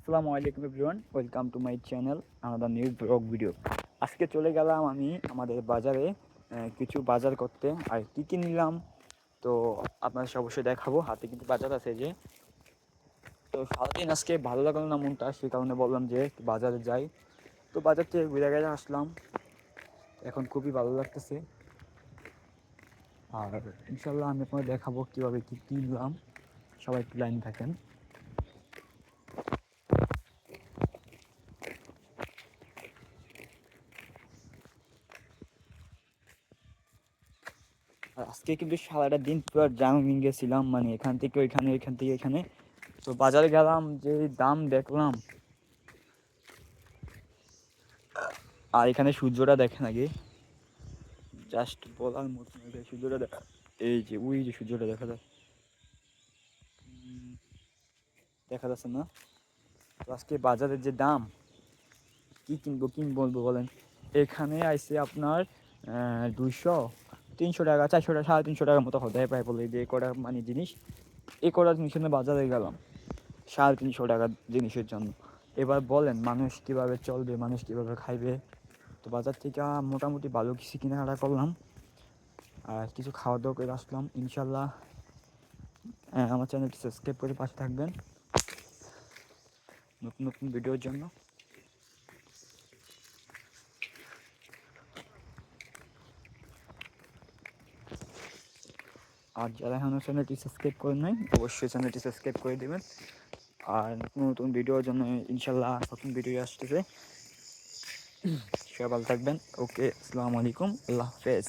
আসসালামু আলাইকুম everyone, welcome to my channel another new blog video. আজকে চলে গেলাম আমি আমাদের বাজারে কিছু বাজার করতে। আর কী কী নিলাম তো আপনার সাথে অবশ্যই দেখাবো। হাতে কিন্তু বাজার আছে যে। তো সারাদিন আজকে ভালো লাগলো না মনটা, সেই কারণে বললাম যে বাজারে যাই। তো বাজার থেকে ঘুরে গেলে আসলাম, এখন খুবই ভালো লাগতেছে। আর ইনশাল্লাহ আমি আপনাকে দেখাবো কীভাবে কী কী নিলাম। সবাই একটু লাইন থাকেন। আর আজকে কিন্তু সারাটা দিন পুরো জামিং গেছিলাম, মানে এখান থেকে ওইখানে, ওইখান থেকে এখানে। তো বাজারে গেলাম, যে দাম দেখলাম। আর এখানে সূর্যটা দেখেন আগে, জাস্ট বলার মতো সূর্যটা দেখা। এই যে ওই যে সূর্যটা দেখা যায়, দেখা যাচ্ছে না? তো আজকে বাজারের যে দাম, কি কিনবো কি বলবো বলেন। এখানে আইসে আপনার 200 300 টাকা, 400 টাকা, 350 টাকার মতো হতে পারে বলে যে কটা মানে জিনিস। এই কটা জিনিসের জন্য বাজারে গেলাম 350 টাকার জিনিসের জন্য। এবার বলেন মানুষ কীভাবে চলবে, মানুষ কীভাবে খাইবে। তো বাজার থেকে মোটামুটি ভালো কিছু কেনাকাটা করলাম, আর কিছু খাওয়া দাওয়া করে আসলাম। ইনশাল্লাহ আমার চ্যানেলটি সাবস্ক্রাইব করে পাশে থাকবেন নতুন নতুন ভিডিওর জন্য। আর যারা এখনও চ্যানেলটি সাবস্ক্রাইব করেন নাই, অবশ্যই চ্যানেলটি সাবস্ক্রাইব করে দেবেন। আর নতুন নতুন ভিডিওর জন্য ইনশাল্লাহ নতুন ভিডিও আসতেছে। সবাই ভালো থাকবেন। ওকে, আসসালামু আলাইকুম, আল্লাহ হাফেজ।